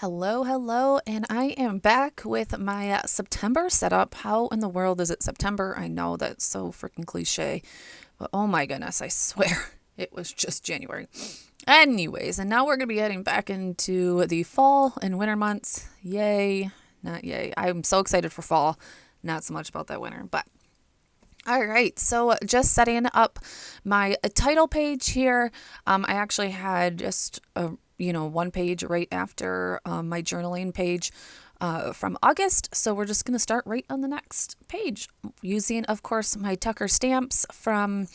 Hello, and I am back with my September setup. How in the world is it September? I know that's so freaking cliche, but oh my goodness, I swear it was just January. Anyways, and now we're going to be heading back into the fall and winter months. Yay, not yay. I'm so excited for fall, not so much about that winter, but all right, so just setting up my title page here. I actually had just one page right after my journaling page from August. So we're just going to start right on the next page using, of course, my Tucker stamps from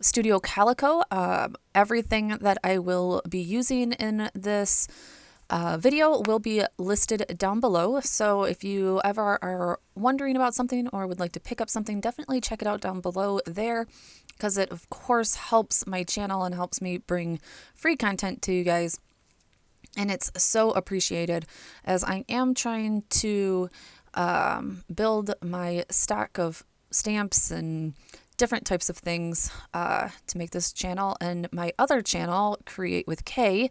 Studio Calico. Everything that I will be using in this video will be listed down below. So if you ever are wondering about something or would like to pick up something, definitely check it out down below there, because it of course helps my channel and helps me bring free content to you guys. And it's so appreciated, as I am trying to build my stock of stamps and different types of things to make this channel and my other channel, Create with K,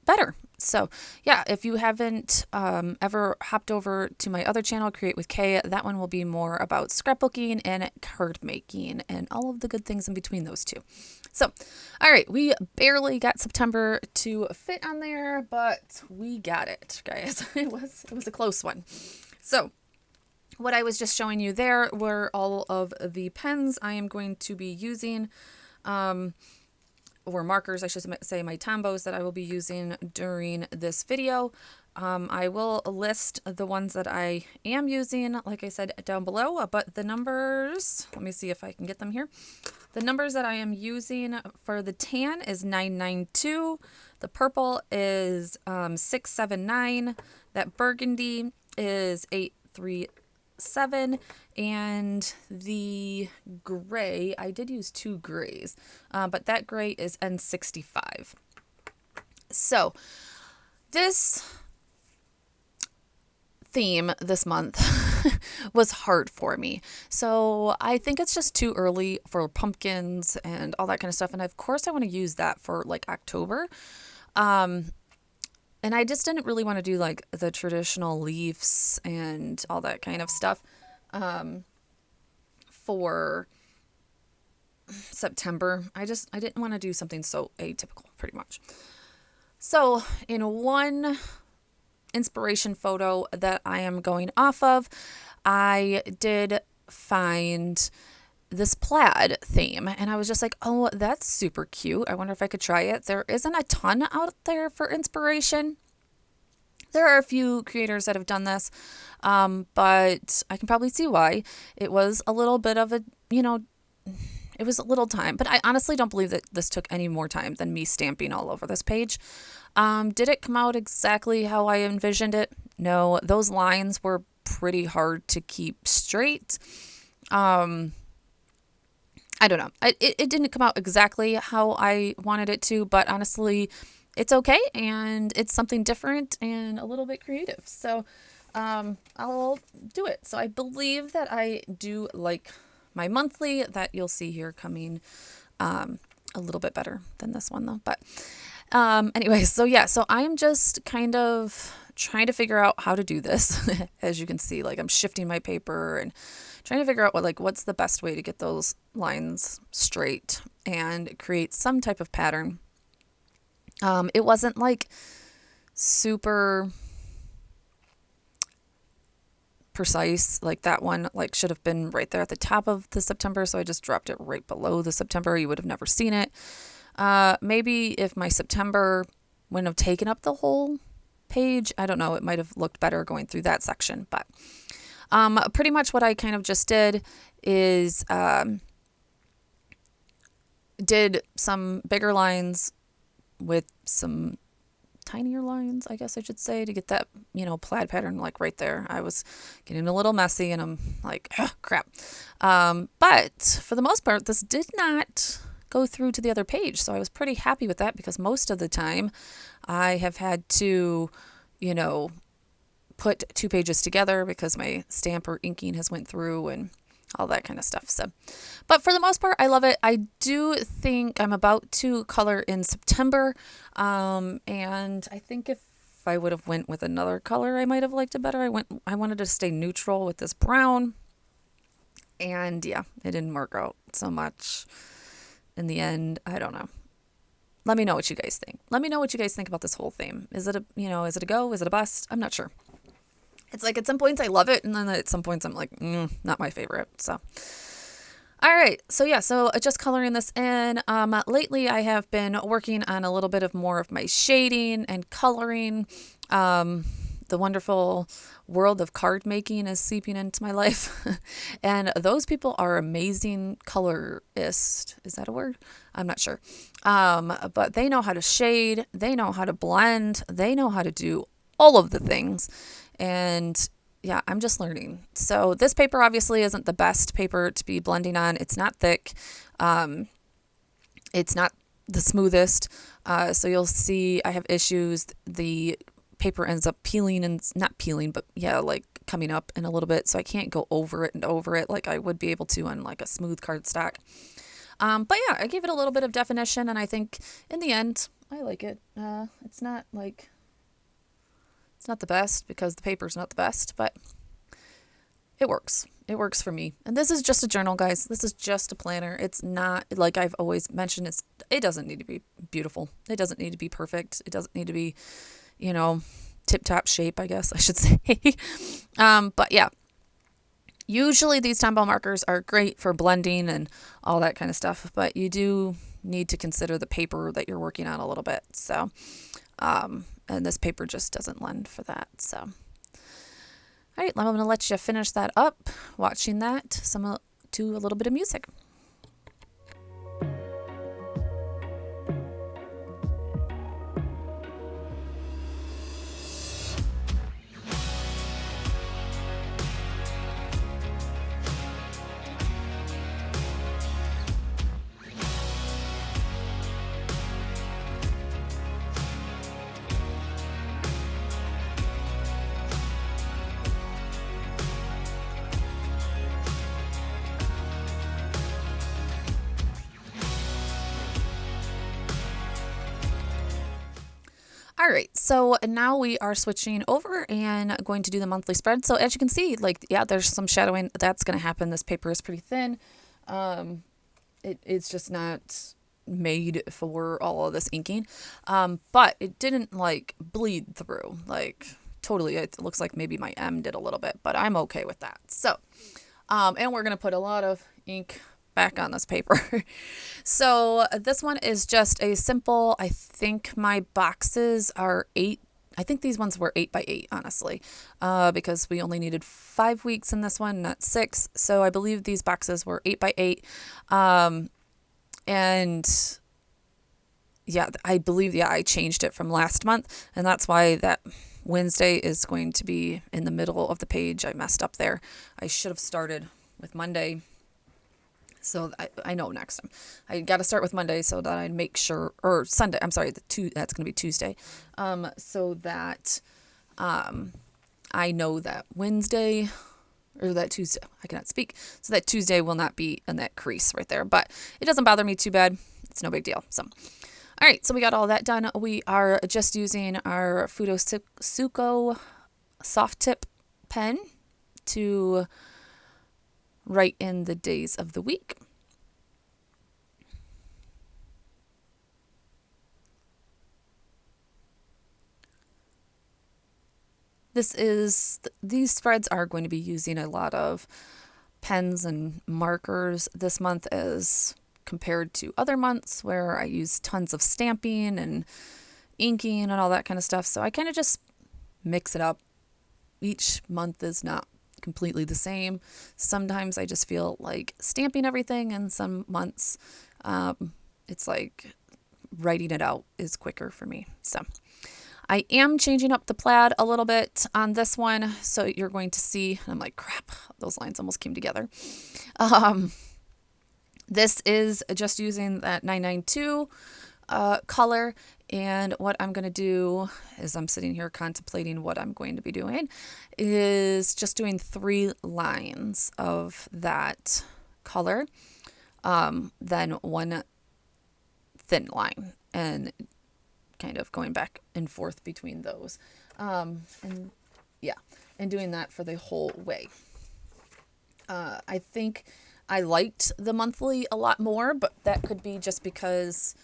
better. So yeah, if you haven't ever hopped over to my other channel, Create with K, that one will be more about scrapbooking and card making and all of the good things in between those two. So, all right, we barely got September to fit on there, but we got it, guys. It was a close one. So what I was just showing you there were all of the pens I am going to be using, or markers, I should say, my Tombos that I will be using during this video. I will list the ones that I am using, like I said, down below, but the numbers, let me see if I can get them here. The numbers that I am using for the tan is 992, the purple is 679, that burgundy is 837, and the gray, I did use two grays, but that gray is N65. So this theme this month was hard for me. So I think it's just too early for pumpkins and all that kind of stuff. And of course I want to use that for like October. And I just didn't really want to do like the traditional leaves and all that kind of stuff for September. I didn't want to do something so atypical, pretty much. So in one inspiration photo that I am going off of, I did find this plaid theme, and I was just like, oh, that's super cute. I wonder if I could try it. There isn't a ton out there for inspiration. There are a few creators that have done this, but I can probably see why. It was a little bit of a, it was a little time, but I honestly don't believe that this took any more time than me stamping all over this page. Did it come out exactly how I envisioned it? No, those lines were pretty hard to keep straight. I don't know. It didn't come out exactly how I wanted it to, but honestly, it's okay, and it's something different and a little bit creative. So I'll do it. So I believe that I do like my monthly that you'll see here coming a little bit better than this one though. But anyways, so yeah, so I am just kind of trying to figure out how to do this. As you can see, like I'm shifting my paper and trying to figure out what's the best way to get those lines straight and create some type of pattern. It wasn't like super precise, like that one should have been right there at the top of the September, so I just dropped it right below the September. You would have never seen it. Maybe if my September wouldn't have taken up the whole page, I don't know, it might have looked better going through that section. But pretty much what I kind of just did is did some bigger lines with some tinier lines, I guess I should say, to get that, plaid pattern like right there. I was getting a little messy and I'm like, crap. But for the most part, this did not go through to the other page. So I was pretty happy with that, because most of the time I have had to, put two pages together because my stamp or inking has went through, and all that kind of stuff. So, but for the most part, I love it. I do think I'm about to color in September. And I think if I would have went with another color, I might have liked it better. I wanted to stay neutral with this brown. And yeah, it didn't work out so much in the end. I don't know. Let me know what you guys think. Let me know what you guys think about this whole theme. Is it a go? Is it a bust? I'm not sure. It's like at some points I love it, and then at some points I'm like, not my favorite. So, all right. So yeah, so just coloring this in. Lately I have been working on a little bit of more of my shading and coloring. The wonderful world of card making is seeping into my life. And those people are amazing colorists. Is that a word? I'm not sure. But they know how to shade. They know how to blend. They know how to do all of the things. And yeah, I'm just learning. So this paper obviously isn't the best paper to be blending on. It's not thick. It's not the smoothest. So you'll see I have issues. The paper ends up peeling and not peeling, but yeah, like coming up in a little bit. So I can't go over it like I would be able to on like a smooth cardstock. But yeah, I gave it a little bit of definition, and I think in the end, I like it. It's not the best because the paper's not the best, but it works. It works for me. And this is just a journal, guys. This is just a planner. It's not, like I've always mentioned, it doesn't need to be beautiful. It doesn't need to be perfect. It doesn't need to be, tip-top shape, I guess I should say. But yeah, usually these Tombow markers are great for blending and all that kind of stuff, but you do need to consider the paper that you're working on a little bit. So, and this paper just doesn't lend for that. So, all right, I'm going to let you finish that up, watching that, to a little bit of music. All right, so now we are switching over and going to do the monthly spread. So as you can see, there's some shadowing that's going to happen. This paper is pretty thin. It's just not made for all of this inking. But it didn't bleed through, totally. It looks like maybe my M did a little bit, but I'm okay with that. So, and we're going to put a lot of ink back on this paper. So this one is just a simple, I think my boxes are 8. I think these ones were 8 by 8, honestly, because we only needed 5 weeks in this one, not 6. So I believe these boxes were 8 by 8. And yeah, I believe, I changed it from last month, and that's why that Wednesday is going to be in the middle of the page. I messed up there. I should have started with Monday. So I know next time I got to start with Monday so that I make sure, or Sunday, I'm sorry, that's going to be Tuesday. So that, I know that Wednesday or that Tuesday, I cannot speak. So that Tuesday will not be in that crease right there, but it doesn't bother me too bad. It's no big deal. So, all right. So we got all that done. We are just using our Suko soft tip pen to write in the days of the week. These spreads are going to be using a lot of pens and markers this month as compared to other months where I use tons of stamping and inking and all that kind of stuff. So I kind of just mix it up. Each month is not completely the same. Sometimes I just feel like stamping everything, and some months it's like writing it out is quicker for me. So I am changing up the plaid a little bit on this one, so you're going to see, I'm like, crap, those lines almost came together. This is just using that 992 color, And what I'm going to do is I'm sitting here contemplating what I'm going to be doing is just doing 3 lines of that color, then 1 thin line, and kind of going back and forth between those. And doing that for the whole way. I think I liked the monthly a lot more, but that could be just because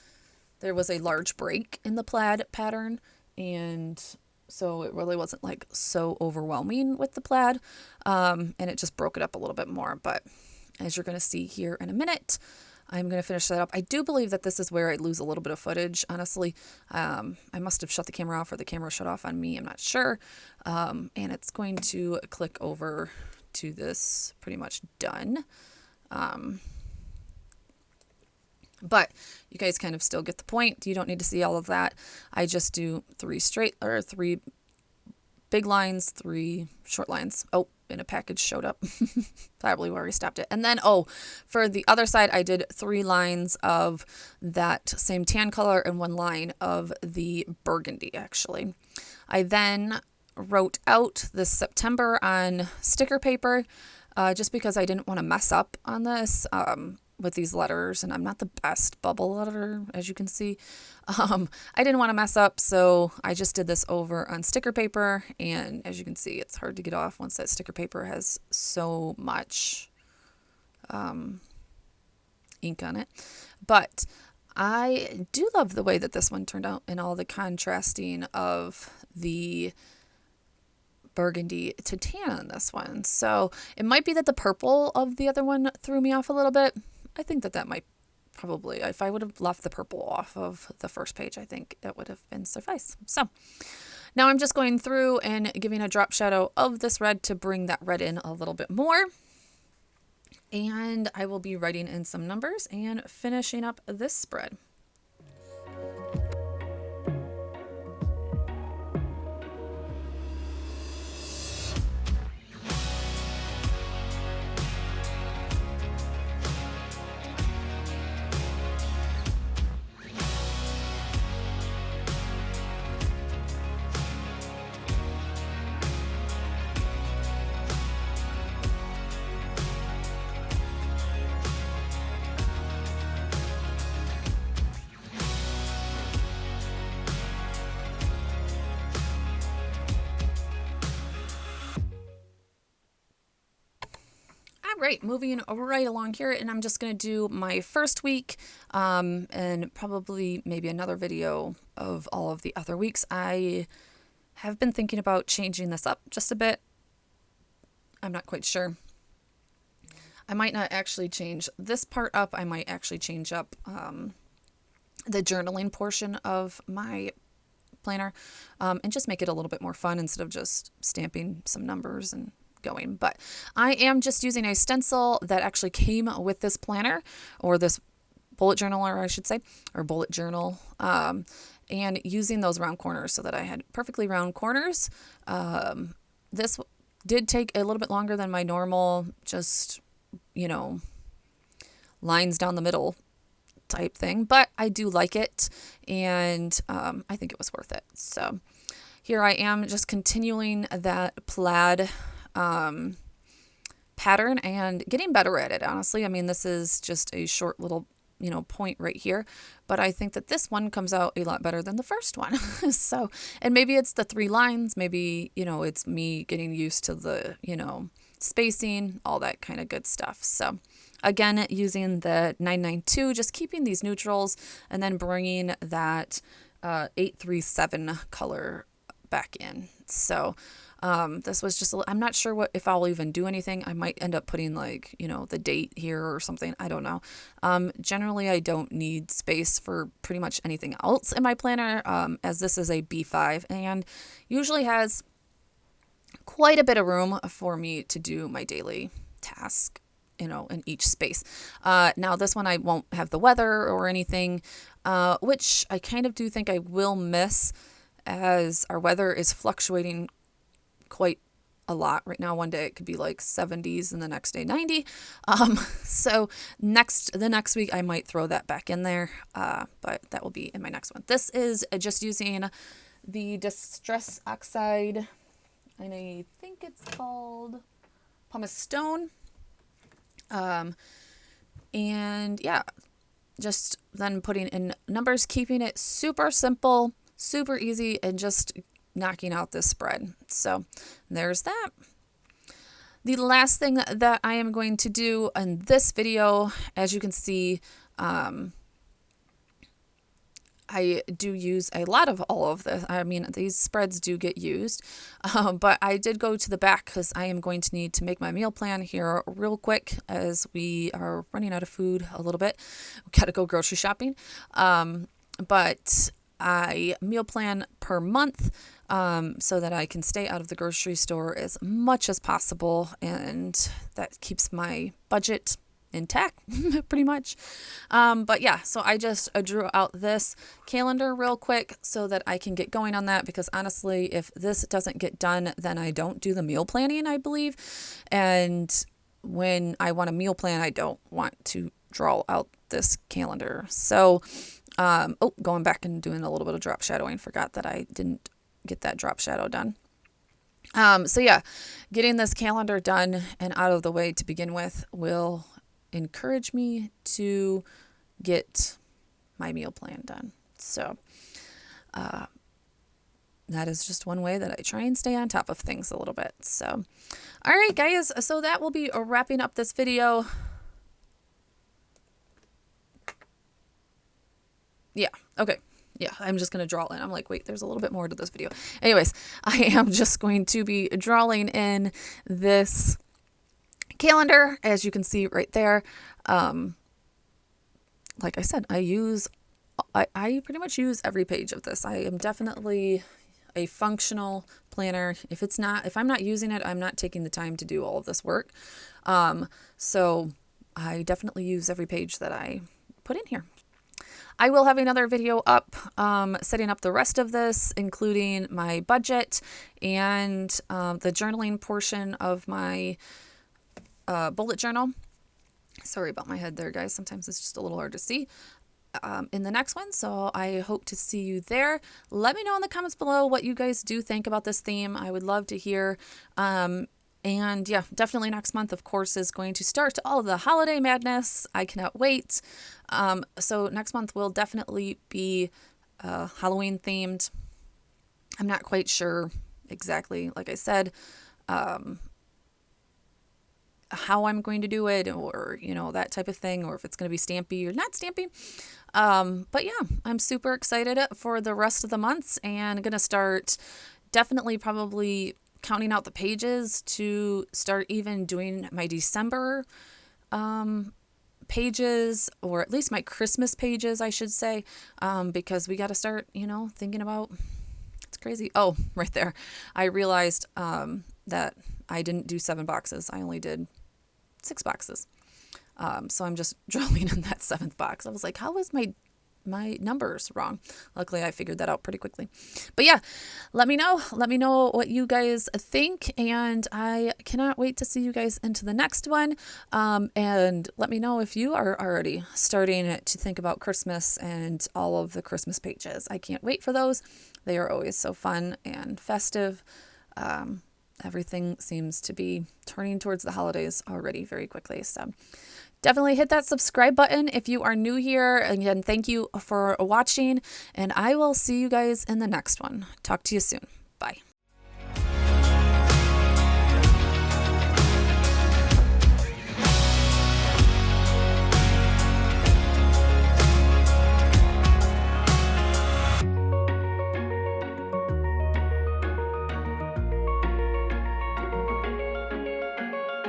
there was a large break in the plaid pattern, and so it really wasn't like so overwhelming with the plaid, and it just broke it up a little bit more. But as you're going to see here in a minute, I'm going to finish that up. I do believe that this is where I lose a little bit of footage, honestly. I must have shut the camera off or the camera shut off on me. I'm not sure. And it's going to click over to this pretty much done. But you guys kind of still get the point. You don't need to see all of that. I just do 3 big lines, 3 short lines. Oh, and a package showed up. Probably where we stopped it. And then, for the other side, I did 3 lines of that same tan color and 1 line of the burgundy, actually. I then wrote out this September on sticker paper, just because I didn't want to mess up on this with these letters, and I'm not the best bubble letter, as you can see. I didn't want to mess up, so I just did this over on sticker paper, and as you can see, it's hard to get off once that sticker paper has so much ink on it. But I do love the way that this one turned out and all the contrasting of the burgundy to tan on this one. So it might be that the purple of the other one threw me off a little bit. I think that might probably, if I would have left the purple off of the first page, I think it would have been suffice. So now I'm just going through and giving a drop shadow of this red to bring that red in a little bit more. And I will be writing in some numbers and finishing up this spread. Right, moving right along here, and I'm just going to do my first week and probably maybe another video of all of the other weeks. I have been thinking about changing this up just a bit. I'm not quite sure. I might not actually change this part up. I might actually change up the journaling portion of my planner and just make it a little bit more fun instead of just stamping some numbers and going. But I am just using a stencil that actually came with this planner, or this bullet journaler, I should say, or bullet journal, and using those round corners so that I had perfectly round corners. This did take a little bit longer than my normal, just, lines down the middle type thing, but I do like it, and I think it was worth it. So here I am just continuing that plaid pattern and getting better at it, honestly. I mean, this is just a short little, point right here, but I think that this one comes out a lot better than the first one. So, and maybe it's the 3 lines, maybe, it's me getting used to the, spacing, all that kind of good stuff. So again, using the 992, just keeping these neutrals and then bringing that 837 color back in. So this was just, I'm not sure if I'll even do anything. I might end up putting the date here or something. I don't know. Generally, I don't need space for pretty much anything else in my planner, as this is a B5 and usually has quite a bit of room for me to do my daily task, in each space. Now this one, I won't have the weather or anything, which I kind of do think I will miss, as our weather is fluctuating quite a lot. Right now, one day it could be like 70s and the next day 90. So the next week I might throw that back in there, but that will be in my next one. This is just using the Distress Oxide, and I think it's called Pumice Stone. And yeah, just then putting in numbers, keeping it super simple, super easy, and just knocking out this spread. So there's that. The last thing that I am going to do in this video, as you can see, I do use a lot of all of this. I mean, these spreads do get used, but I did go to the back because I am going to need to make my meal plan here real quick as we are running out of food a little bit. We got to go grocery shopping. But I meal plan per month so that I can stay out of the grocery store as much as possible, and that keeps my budget intact pretty much. But yeah, so I just drew out this calendar real quick so that I can get going on that, because honestly, if this doesn't get done, then I don't do the meal planning, I believe. And when I want a meal plan, I don't want to draw out this calendar. So going back and doing a little bit of drop shadowing, forgot that I didn't get that drop shadow done. So yeah, getting this calendar done and out of the way to begin with will encourage me to get my meal plan done. So that is just one way that I try and stay on top of things a little bit. So all right, guys, so that will be wrapping up this video. Yeah, okay. Yeah, I'm just going to draw in. I'm like, wait, there's a little bit more to this video. Anyways, I am just going to be drawing in this calendar, as you can see right there. Like I said, I pretty much use every page of this. I am definitely a functional planner. If I'm not using it, I'm not taking the time to do all of this work. So I definitely use every page that I put in here. I will have another video up setting up the rest of this, including my budget and the journaling portion of my bullet journal. Sorry about my head there, guys. Sometimes it's just a little hard to see in the next one. So I hope to see you there. Let me know in the comments below what you guys do think about this theme. I would love to hear. And yeah, definitely next month, of course, is going to start all of the holiday madness. I cannot wait. So next month will definitely be Halloween themed. I'm not quite sure exactly, like I said, how I'm going to do it, or, that type of thing, or if it's going to be Stampy or not Stampy. But yeah, I'm super excited for the rest of the months, and going to start definitely probably counting out the pages to start even doing my December pages, or at least my Christmas pages, I should say, because we got to start, thinking about, it's crazy. Oh, right there. I realized that I didn't do 7 boxes. I only did 6 boxes. So I'm just drawing in that 7th box. I was like, how was my numbers wrong? Luckily, I figured that out pretty quickly. But yeah, let me know what you guys think, and I cannot wait to see you guys into the next one. And let me know if you are already starting to think about Christmas and all of the Christmas pages. I can't wait for those. They are always so fun and festive. Everything seems to be turning towards the holidays already very quickly. So definitely hit that subscribe button if you are new here. Again, thank you for watching, and I will see you guys in the next one. Talk to you soon. Bye.